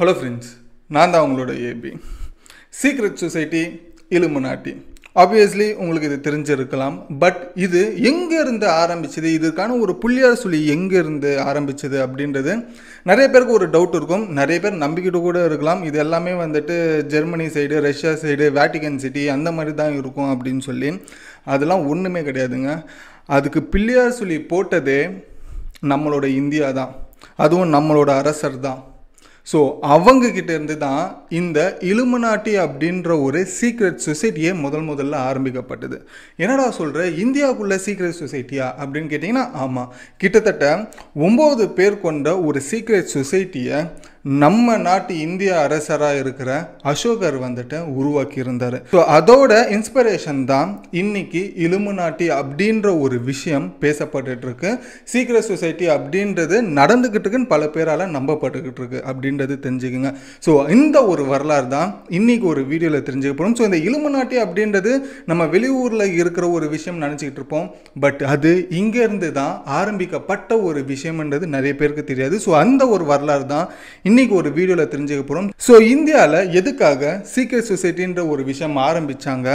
Hello friends, நான் தான் உங்களோட AB. Secret society, Illuminati. Obviously உங்களுக்கு இது தெரிஞ்சிருக்கலாம். பட் இது எங்கேருந்து ஆரம்பிச்சது, இதுக்கான ஒரு புள்ளியார் சொல்லி எங்கேருந்து ஆரம்பிச்சது அப்படின்றது நிறைய பேருக்கு ஒரு டவுட் இருக்கும். நிறைய பேர் நம்பிக்கிட்டு கூட இருக்கலாம். இது எல்லாமே Germany side, Russia side, Vatican city அந்த மாதிரி தான் இருக்கும் அப்படின்னு சொல்லி. அதெல்லாம் ஒன்றுமே கிடையாதுங்க. அதுக்கு பிள்ளையார் சொல்லி போட்டதே நம்மளோட இந்தியா தான், அதுவும் நம்மளோட அரசர் தான். ஸோ அவங்கக்கிட்ட இருந்து தான் இந்த இலுமினாட்டி அப்படின்ற ஒரு சீக்ரெட் சொசைட்டியே முதல்ல ஆரம்பிக்கப்பட்டது. என்னடா சொல்கிற, இந்தியாவுக்குள்ள சீக்ரெட் சொசைட்டியா அப்படின்னு கேட்டிங்கன்னா, ஆமாம், கிட்டத்தட்ட 9 பேர் கொண்ட ஒரு சீக்ரெட் சொசைட்டியை நம்ம நாட்டு இந்திய அரசராக இருக்கிற அசோகர் உருவாக்கி இருந்தார். ஸோ அதோட இன்ஸ்பிரேஷன் தான் இன்னைக்கு இலுமினாட்டி அப்படின்ற ஒரு விஷயம் பேசப்பட்டுட்டு இருக்கு. சீக்ரெட் சொசைட்டி அப்படின்றது நடந்துகிட்டு இருக்குன்னு பல பேரால் நம்பப்பட்டுக்கிட்டு இருக்கு அப்படின்றது தெரிஞ்சுக்குங்க. ஸோ இந்த ஒரு வரலாறு தான் இன்னைக்கு ஒரு வீடியோவில் தெரிஞ்சுக்க போகிறோம். ஸோ இந்த இலுமினாட்டி அப்படின்றது நம்ம வெளியூரில் இருக்கிற ஒரு விஷயம் நினச்சிக்கிட்டு இருப்போம். பட் அது இங்கேருந்து தான் ஆரம்பிக்கப்பட்ட ஒரு விஷயம்ன்றது நிறைய பேருக்கு தெரியாது. ஸோ அந்த ஒரு வரலாறு தான் இன்னைக்கு ஒரு வீடியோவில் தெரிஞ்சுக்க போகிறோம். ஸோ இந்தியாவில் எதுக்காக சீக்ரெட் சொசைட்டின்ற ஒரு விஷயம் ஆரம்பித்தாங்க,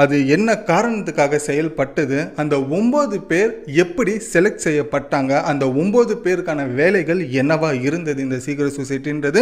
அது என்ன காரணத்துக்காக செயல்பட்டது, அந்த 9 பேர் எப்படி செலக்ட் செய்யப்பட்டாங்க, அந்த 9 பேருக்கான வேலைகள் என்னவா இருந்தது இந்த சீக்ரெட் சொசைட்டின்றது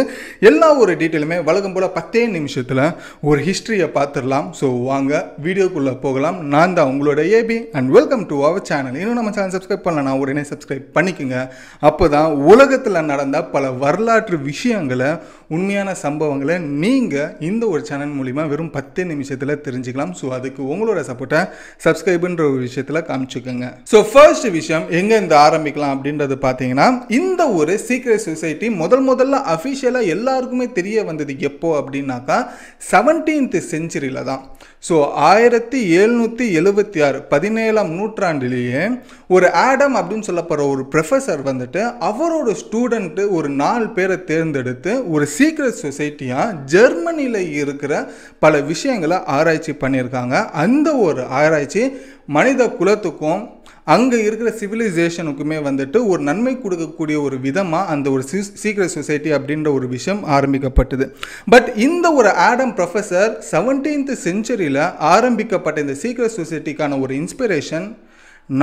எல்லா ஒரு டீட்டெயிலுமே வழக்கம் போல் 10 நிமிஷத்தில் ஒரு ஹிஸ்ட்ரியை பார்த்துடலாம். ஸோ வாங்க வீடியோக்குள்ளே போகலாம். நான் தான் உங்களோட AB and welcome to our channel. இன்னும் நம்ம சேனல் சப்ஸ்கிரைப் பண்ணலன்னா உடனே சப்ஸ்கிரைப் பண்ணிக்கோங்க. அப்போ தான் உலகத்தில் நடந்த பல வரலாற்று விஷயங்களை, உண்மையான சம்பவங்களை நீங்கள் இந்த ஒரு சேனல் மூலிமா வெறும் 10 நிமிஷத்தில் தெரிஞ்சுக்கலாம். ஸோ அதுக்கு உங்களோட சப்போர்ட்டை சப்ஸ்கிரைப்ன்ற ஒரு விஷயத்தில் காமிச்சுக்கோங்க. ஸோ ஃபர்ஸ்ட் விஷயம் எங்கேருந்து ஆரம்பிக்கலாம் அப்படின்றது பார்த்தீங்கன்னா, இந்த ஒரு சீக்ரெட் சொசைட்டி முதல்ல அஃபிஷியலாக எல்லாருக்குமே தெரிய வந்தது எப்போ அப்படின்னாக்கா 17th செஞ்சுரியில் தான். ஸோ 1776 17ஆம் நூற்றாண்டிலேயே ஒரு ஆடம் அப்படின்னு சொல்லப்படுற ஒரு ப்ரொஃபஸர் அவரோட ஸ்டூடெண்ட்டு ஒரு 4 பேரை தேர்ந்தெடுத்து ஒரு சீக்ரெட் சொசைட்டியாக ஜெர்மனியில் இருக்கிற பல விஷயங்களை ஆராய்ச்சி பண்ணியிருக்காங்க. அந்த ஒரு ஆராய்ச்சி மனித குலத்துக்கும் அங்கே இருக்கிற சிவிலைசேஷனுக்குமே ஒரு நன்மை கொடுக்கக்கூடிய ஒரு விதமாக அந்த ஒரு சீக்ரெட் சொசைட்டி அப்படின்ற ஒரு விஷயம் ஆரம்பிக்கப்பட்டது. பட் இந்த ஒரு ஆடம் ப்ரொஃபஸர் 17th செஞ்சுரியில் ஆரம்பிக்கப்பட்ட இந்த சீக்ரெட் சொசைட்டிக்கான ஒரு இன்ஸ்பிரேஷன்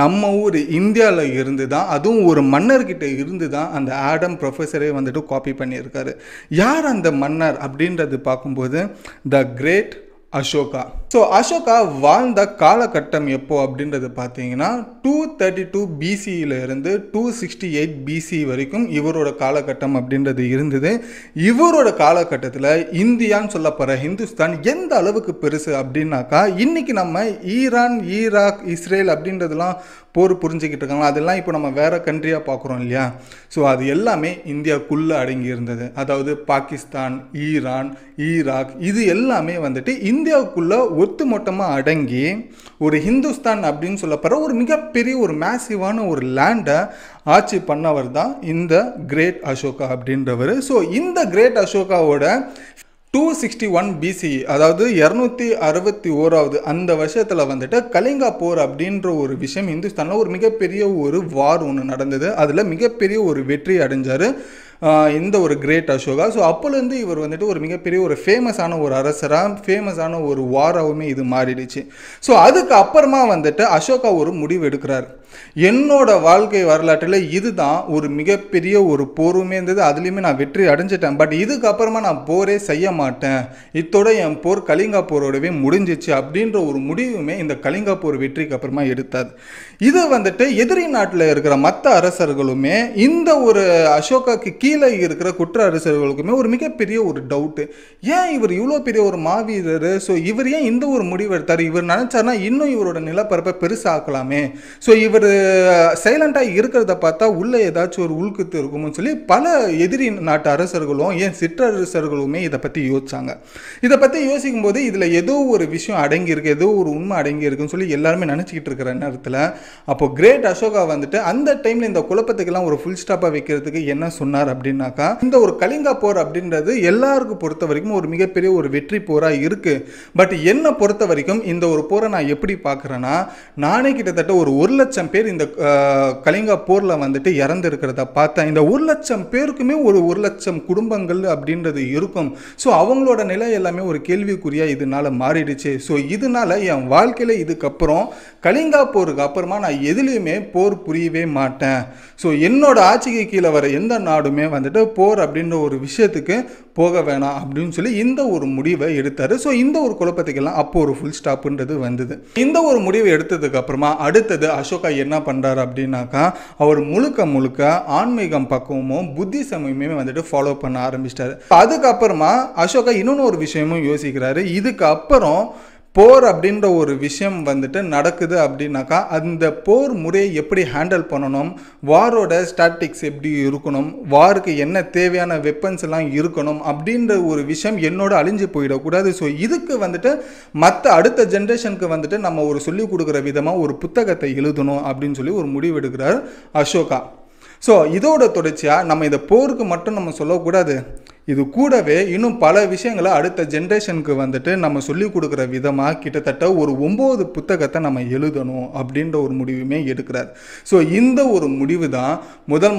நம்ம ஊர் இந்தியாவில் இருந்து தான், அதுவும் ஒரு மன்னர்கிட்ட இருந்து தான் அந்த ஆடம் ப்ரொஃபஸரே காப்பி பண்ணியிருக்காரு. யார் அந்த மன்னர் அப்படின்றது பார்க்கும்போது the great Ashoka. So Ashoka வாழ்ந்த காலகட்டம் எப்போ அப்படின்றது பார்த்தீங்கன்னா 232 BCயில் இருந்து 268 BC வரைக்கும் இவரோட காலகட்டம் அப்படின்றது இருந்தது. இவரோட காலகட்டத்தில் இந்தியான்னு சொல்லப்படுற ஹிந்துஸ்தான் எந்த அளவுக்கு பெருசு அப்படின்னாக்கா, இன்னைக்கு நம்ம ஈரான், ஈராக், இஸ்ரேல் அப்படின்றதுலாம் போர் புரிஞ்சுக்கிட்டு இருக்காங்க, அதெல்லாம் இப்போ நம்ம வேற கண்ட்ரியாக பார்க்குறோம் இல்லையா. ஸோ அது எல்லாமே இந்தியாவுக்குள்ளே அடங்கி இருந்தது. அதாவது பாகிஸ்தான், ஈரான், ஈராக் இது எல்லாமே இந்தியாவுக்குள்ளே ஒட்டுமொத்தமாக அடங்கி ஒரு ஹிந்துஸ்தான் அப்படின்னு சொல்லப்படுற ஒரு மிகப்பெரிய ஒரு மேசிவான ஒரு லேண்டை ஆட்சி பண்ணவர் தான் இந்த கிரேட் அசோகா அப்படின்றவர். ஸோ இந்த கிரேட் அசோகாவோட 261 BC, அதாவது 261வது அந்த வருஷத்தில் கலிங்கா போர் அப்படின்ற ஒரு விஷயம் இந்துஸ்தானில் ஒரு மிகப்பெரிய ஒரு வார் ஒன்று நடந்தது. அதில் மிகப்பெரிய ஒரு வெற்றி அடைஞ்சார் இந்த ஒரு கிரேட் அசோகா. ஸோ அப்போலேருந்து இவர் ஒரு மிகப்பெரிய ஒரு ஃபேமஸான ஒரு அரசராக, ஃபேமஸான ஒரு வாராகவுமே இது மாறிடுச்சு. ஸோ அதுக்கு அப்புறமா அசோகா ஒரு முடிவு எடுக்கிறார். என்னோட வாழ்க்கை வரலாற்றில் இதுதான் ஒரு மிகப்பெரிய ஒரு போருமே இருந்தது, அதுலேயுமே நான் வெற்றி அடைஞ்சிட்டேன். பட் இதுக்கப்புறமா நான் போரே செய்ய மாட்டேன், இத்தோட என் போர் கலிங்கா போரோடவே முடிஞ்சிச்சு அப்படின்ற ஒரு முடிவுமே இந்த கலிங்கா போர் வெற்றிக்கு அப்புறமா எடுத்தார். இது எதிரி நாட்டில் இருக்கிற மற்ற அரசர்களுமே இந்த ஒரு அசோகாக்கு கீழே இருக்கிற குற்ற அரசர்களுக்குமே ஒரு மிகப்பெரிய ஒரு டவுட்டு, ஏன் இவர் இவ்வளோ பெரிய ஒரு மாவீரர், ஸோ இவர் ஏன் இந்த ஒரு முடிவு எடுத்தார், இவர் நினச்சார்னா இன்னும் இவரோட நிலப்பரப்பை பெருசாக்கலாமே, ஸோ இவர் சைலண்டாக இருக்கிறத பார்த்தா உள்ளே ஏதாச்சும் ஒரு உள்குத்து இருக்கும்னு சொல்லி பல எதிரி நாட்டு அரசர்களும் ஏன் சிற்றரசர்களுமே இதை பற்றி யோசிச்சாங்க. இதை பற்றி யோசிக்கும் போது இதில் ஏதோ ஒரு விஷயம் அடங்கியிருக்கு, ஏதோ ஒரு உண்மை அடங்கியிருக்குன்னு சொல்லி எல்லாருமே நினச்சிக்கிட்டு இருக்கிற நேரத்தில் அப்போ கிரேட் அசோகா அந்த டைமில் இந்த குழப்பத்துக்கெல்லாம் ஒரு ஃபுல் ஸ்டாப்பாக வைக்கிறதுக்கு என்ன சொன்னார் அப்படின்னாக்கா, இந்த ஒரு கலிங்கா போர் அப்படின்றது எல்லாருக்கும் பொறுத்த வரைக்கும் ஒரு மிகப்பெரிய ஒரு வெற்றி போராக இருக்குது. பட் என்னை பொறுத்த வரைக்கும் இந்த ஒரு போரை நான் எப்படி பார்க்குறேன்னா, நானே கிட்டத்தட்ட ஒரு 1,00,000 லட்சம் பேர் இந்த கலிங்கா போரில் வந்துட்டு இறந்துருக்கிறத பார்த்தேன். இந்த 1 லட்சம் பேருக்குமே ஒரு 1 லட்சம் குடும்பங்கள் அப்படின்றது இருக்கும். ஸோ அவங்களோட நிலை எல்லாமே ஒரு கேள்விக்குறியாக இதனால மாறிடுச்சு. ஸோ இதனால என் வாழ்க்கையில் இதுக்கப்புறம் கலிங்கா போருக்கு அப்புறமா நான் எதுலேயுமே போர் புரியவே மாட்டேன். ஸோ என்னோட ஆட்சிக்கு கீழே வர எந்த நாடுமே வந்துட்டு போர் அப்படின்ற ஒரு விஷயத்துக்கு போக வேணாம் அப்படின்னு சொல்லி இந்த ஒரு முடிவை எடுத்தார். ஸோ இந்த ஒரு குழப்பத்துக்கெல்லாம் அப்போ ஒரு ஃபுல் ஸ்டாப்புன்றது வந்தது. இந்த ஒரு முடிவை எடுத்ததுக்கு அப்புறமா அடுத்தது அசோகா என்ன பண்ணுறாரு அப்படின்னாக்கா, அவர் முழுக்க ஆன்மீகம் பக்கமும் புத்திசமுமே வந்துட்டு ஃபாலோ பண்ண ஆரம்பிச்சிட்டாரு. அதுக்கப்புறமா அசோகா இன்னொன்று ஒரு விஷயமும் யோசிக்கிறாரு. இதுக்கு அப்புறம் போர் அப்படின்ற ஒரு விஷயம் வந்துட்டு நடக்குது அப்படின்னாக்கா அந்த போர் முறையை எப்படி ஹேண்டில் பண்ணணும், வாரோட ஸ்டாட்டிக்ஸ் எப்படி இருக்கணும், வாருக்கு என்ன தேவையான வெப்பன்ஸ் எல்லாம் இருக்கணும் அப்படின்ற ஒரு விஷயம் என்னோட அழிஞ்சு போயிடக்கூடாது. ஸோ இதுக்கு வந்துட்டு மற்ற அடுத்த ஜென்ரேஷனுக்கு வந்துட்டு நம்ம ஒரு சொல்லிக் கொடுக்குற விதமாக ஒரு புத்தகத்தை எழுதணும் அப்படின்னு சொல்லி ஒரு முடிவு எடுக்கிறார் அசோகா. ஸோ இதோட தொடர்ச்சியாக நம்ம இந்த போருக்கு மட்டும் நம்ம சொல்லக்கூடாது, இது கூடவே இன்னும் பல விஷயங்களை அடுத்த ஜென்ரேஷனுக்கு வந்துட்டு நம்ம சொல்லிக் கொடுக்குற விதமாக கிட்டத்தட்ட ஒரு 9 புத்தகத்தை நம்ம எழுதணும் அப்படின்ற ஒரு முடிவுமே எடுக்கிறார். ஸோ இந்த ஒரு முடிவு தான்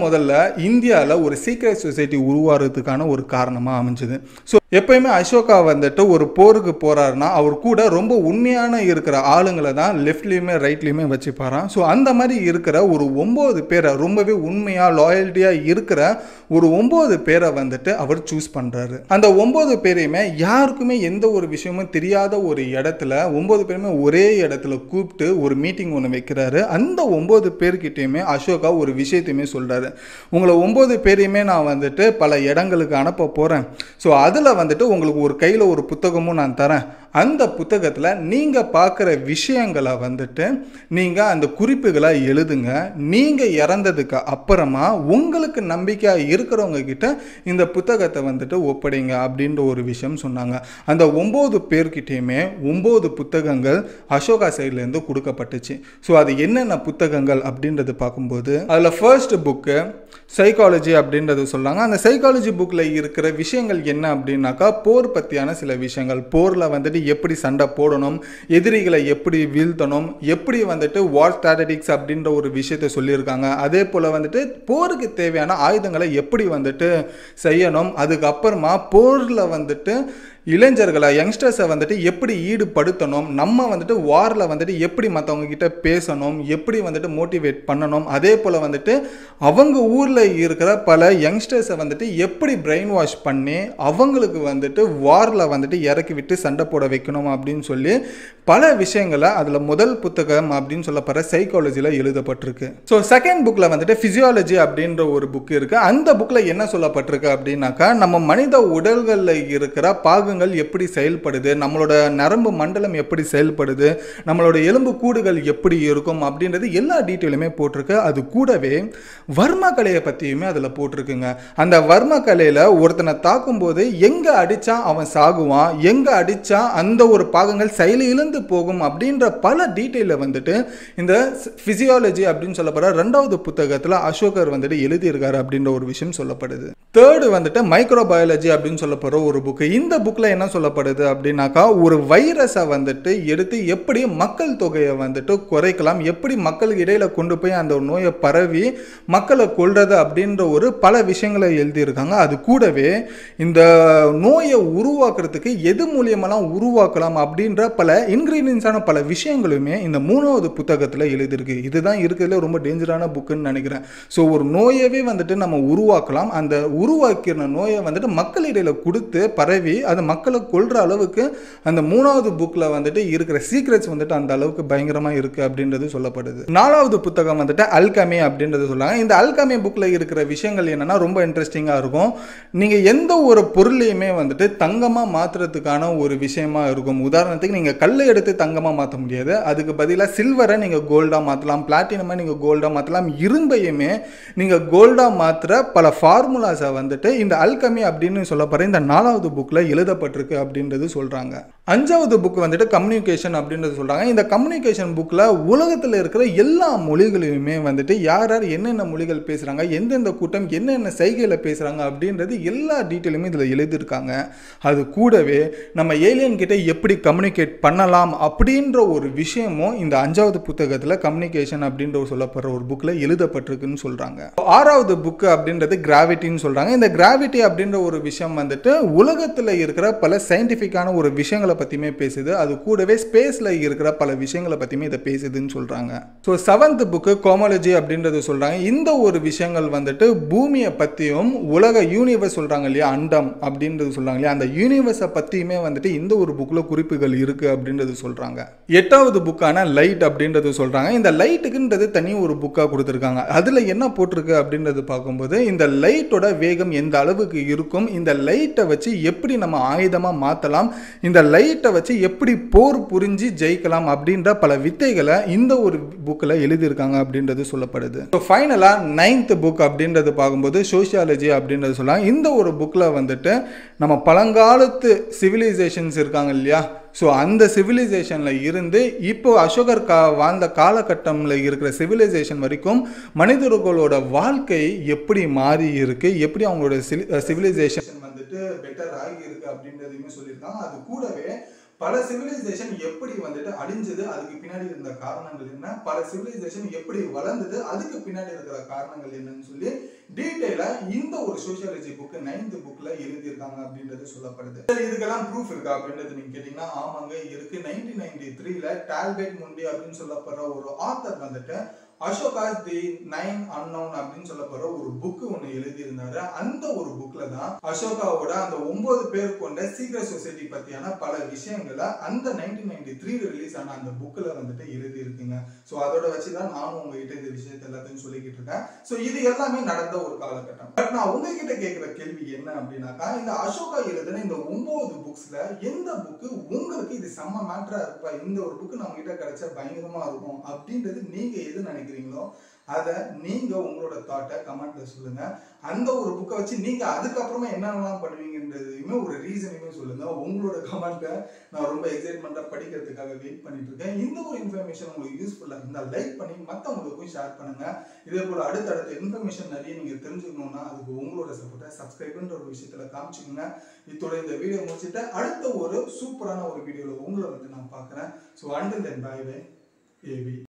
முதல்ல இந்தியாவில் ஒரு சீக்ரெட் சொசைட்டி உருவாகிறதுக்கான ஒரு காரணமாக அமைஞ்சுது. ஸோ எப்பயுமே அசோகா வந்துட்டு ஒரு போருக்கு போகிறாருன்னா அவர் கூட ரொம்ப உண்மையான இருக்கிற ஆளுங்களை தான் லெஃப்ட்லேயுமே ரைட்லேயுமே வச்சுப்பாராம். ஸோ அந்த மாதிரி இருக்கிற ஒரு 9 பேரை, ரொம்பவே உண்மையாக லாயல்ட்டியாக இருக்கிற ஒரு 9 பேரை வந்துட்டு அவர் சூஸ் பண்ணுறாரு. அந்த 9 பேரையுமே யாருக்குமே எந்த ஒரு விஷயமும் தெரியாத ஒரு இடத்துல 9 பேருமே ஒரே இடத்துல கூப்பிட்டு ஒரு மீட்டிங் ஒன்று வைக்கிறாரு. அந்த 9 பேர்கிட்டையுமே அசோகா ஒரு விஷயத்தையுமே சொல்கிறாரு. உங்களை 9 பேரையுமே நான் வந்துட்டு பல இடங்களுக்கு அனுப்ப போகிறேன். ஸோ அதில் வந்துட்டு உங்களுக்கு ஒரு கையில் ஒரு புத்தகமும் நான் தரேன். அந்த புத்தகத்தில் நீங்கள் பார்க்குற விஷயங்களை வந்துட்டு நீங்கள் அந்த குறிப்புகளை எழுதுங்க. நீங்கள் இறந்ததுக்கு அப்புறமா உங்களுக்கு நம்பிக்கையாக இருக்கிறவங்க கிட்ட இந்த புத்தகத்தை வந்துட்டு ஒப்படைங்க அப்படின்ற ஒரு விஷயம் சொன்னாங்க. அந்த 9 பேர்கிட்டையுமே 9 புத்தகங்கள் அசோகா சைட்லேருந்து கொடுக்கப்பட்டுச்சு. ஸோ அது என்னென்ன புத்தகங்கள் அப்படின்றது பார்க்கும்போது அதில் ஃபர்ஸ்ட் புக்கு சைக்காலஜி அப்படின்றது சொல்லாங்க. அந்த சைக்காலஜி புக்கில் இருக்கிற விஷயங்கள் என்ன அப்படின்னாக்கா, போர் பற்றியான சில விஷயங்கள், போரில் வந்துட்டு எப்படி சண்டை போடணும், எதிரிகளை எப்படி வீழ்த்தணும், எப்படி வந்துட்டு வார் ஸ்ட்ராட்டஜிக்ஸ் அப்படின்ற ஒரு விஷயத்தை சொல்லியிருக்காங்க. அதே போல் வந்துட்டு போருக்கு தேவையான ஆயுதங்களை எப்படி வந்துட்டு செய்யணும், அதுக்கப்புறமா போரில் வந்துட்டு இளைஞர்களை யங்ஸ்டர்ஸை வந்துட்டு எப்படி ஈடுபடுத்தணும், நம்ம வந்துட்டு வாரில் வந்துட்டு எப்படி மற்றவங்க கிட்ட பேசணும், எப்படி வந்துட்டு மோட்டிவேட் பண்ணணும், அதே போல் வந்துட்டு அவங்க ஊரில் இருக்கிற பல யங்ஸ்டர்ஸை வந்துட்டு எப்படி பிரெயின் வாஷ் பண்ணி அவங்களுக்கு வந்துட்டு வாரில் வந்துட்டு இறக்கி விட்டு சண்டை போட வைக்கணும் அப்படின்னு சொல்லி பல விஷயங்களை அதில் முதல் புத்தகம் அப்படின்னு சொல்லப்படுற சைக்காலஜியில் எழுதப்பட்டிருக்கு. ஸோ செகண்ட் புக்கில் வந்துட்டு ஃபிசியாலஜி அப்படின்ற ஒரு புக் இருக்குது. அந்த புக்கில் என்ன சொல்லப்பட்டிருக்கு அப்படின்னாக்கா, நம்ம மனித உடல்களில் இருக்கிற பாகங்கள் எப்படி செயல்படுது, நம்மளோட நரம்பு மண்டலம் எப்படி செயல்படுது, நம்மளோட எலும்பு கூடுகள் எப்படி இருக்கும் அப்படின்றது எல்லா டீட்டெயிலுமே போட்டிருக்கு. அது கூடவே வர்ம கலையை பற்றியுமே அதில் போட்டிருக்குங்க. அந்த வர்ம கலையில் ஒருத்தனை தாக்கும்போது எங்கே அடித்தா அவன் சாகுவான், எங்கே அடித்தா அந்த ஒரு பாகங்கள் செயலிழந்து போகும் அப்படின்ற பல டீட்டெயிலில் வந்துட்டு இந்த ஃபிசியாலஜி அப்படின்னு சொல்லப்படுற 2வது புத்தகத்தில் அசோகர் வந்துட்டு எழுதியிருக்காரு அப்படின்ற ஒரு விஷயம் சொல்லப்படுது. தேர்டு வந்துட்டு மைக்ரோபயாலஜி அப்படின்னு சொல்லப்படுற ஒரு புக்கு. இந்த புக்கில் என்ன சொல்லப்படுது அப்படின்னாக்கா, ஒரு வைரஸை வந்துட்டு எடுத்து எப்படி மக்கள் தொகையை வந்துட்டு குறைக்கலாம், எப்படி மக்களுக்கு இடையில கொண்டு போய் அந்த நோயை பரவி மக்களை கொல்றது அப்படின்ற ஒரு பல விஷயங்களை எழுதியிருக்காங்க. அது கூடவே இந்த நோயை உருவாக்குறதுக்கு எது மூலியமெல்லாம் உருவாக்கலாம் அப்படின்ற பல இன்கிரீடியன்ஸான பல விஷயங்களுமே இந்த 3வது புத்தகத்தில் எழுதியிருக்கு. இதுதான் இருக்கிறதுல ரொம்ப டேஞ்சரான புக்குன்னு நினைக்கிறேன். ஸோ ஒரு நோயவே வந்துட்டு நம்ம உருவாக்கலாம், அந்த உருவாக்கிற நோயை வந்துட்டு மக்கள் இடையில கொடுத்து பரவி அது மக்களை கொல்ற அளவுக்கு அந்த 3வது புக்கில் வந்துட்டு இருக்கிற சீக்ரெட்ஸ் வந்துட்டு அந்த அளவுக்கு பயங்கரமாக இருக்குது அப்படின்றது சொல்லப்படுது. 4வது புத்தகம் வந்துட்டு அல்கமி அப்படின்றது சொல்லாங்க. இந்த அல்கமி புக்கில் இருக்கிற விஷயங்கள் என்னன்னா ரொம்ப இன்ட்ரெஸ்டிங்காக இருக்கும். நீங்கள் எந்த ஒரு பொருளையுமே வந்துட்டு தங்கமாக மாற்றுறதுக்கான ஒரு விஷயமா இருக்கும். உதாரணத்துக்கு நீங்கள் கல்லை எடுத்து தங்கமாக மாற்ற முடியாது, அதுக்கு பதிலாக சில்வரை நீங்கள் கோல்டாக மாற்றலாம், பிளாட்டினமை நீங்கள் கோல்டாக மாற்றலாம், இரும்பையுமே நீங்கள் கோல்டாக மாற்றுற பல ஃபார்முலாஸை வந்துட்டு இந்த அல்கமி அப்படின்னு சொல்லப்படுற இந்த 4வது புக்கில் எழுதப்பட்டிருக்கு அப்படின்றது சொல்கிறாங்க. அஞ்சாவது புக் வந்துட்டு கம்யூனிகேஷன் அப்படின்றது சொல்கிறாங்க. இந்த கம்யூனிகேஷன் புக்கில் உலகத்தில் இருக்கிற எல்லா மொழிகளையுமே வந்துட்டு யார் யார் என்னென்ன மொழிகள் பேசுகிறாங்க, எந்தெந்த கூட்டம் என்னென்ன சைகையில் பேசுகிறாங்க அப்படின்றது எல்லா டீட்டெயிலுமே இதில் எழுதியிருக்காங்க. அது கூடவே நம்ம ஏலியன் கிட்ட எப்படி கம்யூனிகேட் பண்ணலாம் அப்படின்ற ஒரு விஷயமும் இந்த அஞ்சாவது புத்தகத்தில் கம்யூனிகேஷன் அப்படின்ற சொல்லப்படுற ஒரு புக்கில் எழுதப்பட்டிருக்குன்னு சொல்கிறாங்க. ஆறாவது புக்கு அப்படின்றது கிராவிட்டின்னு சொல்கிறாங்க. இந்த கிராவிட்டி அப்படின்ற ஒரு விஷயம் வந்துட்டு உலகத்தில் இருக்கிற பல சயின்டிஃபிக்கான ஒரு விஷயங்களை பற்றியுமே பேசுது. அது கூடவே ஸ்பேஸில் இருக்கிற பல விஷயங்களை பற்றியுமே இதை பேசுதுன்னு சொல்கிறாங்க. ஸோ செவன்த் புக்கு கோமாலஜி அப்படின்றது சொல்கிறாங்க. இந்த ஒரு விஷயங்கள் வந்துட்டு பூமியை பற்றியும் உலக யூனிவர்ஸ் சொல்கிறாங்க இல்லையா, அண்டம் அப்படின்றது சொல்கிறாங்க இல்லையா, அந்த யூனிவர்ஸை பற்றியுமே வந்துட்டு இந்த ஒரு புக்கில் குறிப்புகள் இருக்குது அப்படின்றது சொல்கிறாங்க. எட்டாவது புக்கான லைட் அப்படின்றது சொல்கிறாங்க. இந்த லைட்டுக்குன்றது தனி ஒரு புக்காக கொடுத்துருக்காங்க. அதில் என்ன போட்டிருக்கு அப்படின்றது பார்க்கும்போது இந்த லைட்டோட வேகம் எந்த அளவுக்கு இருக்கும், இந்த லைட்டை வச்சு எப்படி நம்ம ஆயுதமாக மாற்றலாம், இந்த லைட்டை வச்சு எப்படி போர் புரிஞ்சு ஜெயிக்கலாம் அப்படின்ற பல வித்தைகளை இந்த ஒரு புக்கில் எழுதியிருக்காங்க அப்படின்றது சொல்லப்படுது. ஸோ ஃபைனலாக நைன்த் புக் அப்படின்றது பார்க்கும்போது சோஷியாலஜி அப்படின்றது சொல்லலாம். இந்த ஒரு புக்கில் வந்துட்டு நம்ம பழங்காலத்து சிவிலைசேஷன்ஸ் இருக்காங்க இல்லையா, ஸோ அந்த சிவிலைசேஷனில் இருந்து இப்போ அசோகர் வாழ்ந்த காலகட்டமில் இருக்கிற சிவிலைசேஷன் வரைக்கும் மனிதர்களோட வாழ்க்கை எப்படி மாறி இருக்கு, எப்படி அவங்களோட சிவிலைசேஷன் வந்துட்டு பெட்டர் ஆகி இருக்கு அப்படின்றதையுமே சொல்லியிருக்காங்க. அது கூடவே பல சிவிலைசேஷன் எப்படி வந்துட்டு அழிஞ்சது, அதுக்கு பின்னாடி இருந்த காரணங்கள் என்ன, பல சிவிலைசேஷன் எப்படி வளர்ந்தது, அதுக்கு பின்னாடி இருக்கிற காரணங்கள் என்னன்னு சொல்லி டீடைலா இந்த ஒரு சோஷியாலஜி புக் நைன்த் புக்ல எழுதியிருக்காங்க அப்படின்றது சொல்லப்படுது. இதுக்கெல்லாம் ப்ரூஃப் இருக்கா அப்படின்றது நீங்க கேட்டீங்கன்னா ஆமாங்க இருக்கு. 1993ல டால்பர்ட் முண்டி அப்படின்னு சொல்லப்படுற ஒரு ஆத்தர் வந்துட்டு அசோகாஸ் தி 9 அன்னவுன் அப்படின்னு சொல்லப்படுற ஒரு புக் ஒன்று எழுதியிருந்தாரு. அந்த ஒரு புக்ல தான் அசோகாவோட அந்த 9 பேர் கொண்ட சீக்ரெட் சொசைட்டி பத்தியான பல விஷயங்களை அந்த 1993 ரிலீஸ் ஆன அந்த புக்ல வந்துட்டு எழுதி இருக்குங்க. ஸோ அதோட வச்சுதான் நானும் உங்ககிட்ட இந்த விஷயத்த எல்லாத்தையும் சொல்லிக்கிட்டு இருக்கேன். ஸோ இது எல்லாமே நடந்த ஒரு காலகட்டம். பட் நான் உங்ககிட்ட கேட்கிற கேள்வி என்ன அப்படின்னாக்கா, இந்த அசோகா எழுதின இந்த 9 புக்ஸ்ல எந்த புக்கு உங்களுக்கு இது செம்ம மேட்டரா இருப்பா, இந்த ஒரு புக்கு நம்ம கிட்ட கிடைச்சா பயங்கரமா இருக்கும் அப்படின்றது நீங்க எது நினைக்கிறீங்களோ அதை நீங்க உங்களோட தாட்டை கமெண்ட்ல சொல்லுங்க. அந்த ஒரு புக்கை வச்சு நீங்க அதுக்கப்புறமா என்னென்னலாம் பண்ணுவீங்கன்றதையுமே ஒரு ரீசனையுமே சொல்லுங்க. உங்களோட கமெண்ட்டை நான் ரொம்ப எக்ஸைட்மெண்ட்டாக படிக்கிறதுக்காக வெயிட் பண்ணிட்டு இருக்கேன். இந்த ஒரு இன்ஃபர்மேஷன் உங்களுக்கு யூஸ்ஃபுல்லாக இருந்தால் லைக் பண்ணி மற்றவங்களுக்கும் ஷேர் பண்ணுங்க. இதே போல அடுத்தடுத்த இன்ஃபர்மேஷன் நிறைய நீங்க தெரிஞ்சுக்கணும்னா அதுக்கு உங்களோட சப்போர்ட்டை சப்ஸ்கிரைப்ன்ற ஒரு விஷயத்துல காமிச்சுக்கோங்க. இதோட இந்த வீடியோ முடிச்சுட்டு அடுத்த ஒரு சூப்பரான ஒரு வீடியோவில் உங்களை வந்து நான் பார்க்குறேன். So until then bye bye AV.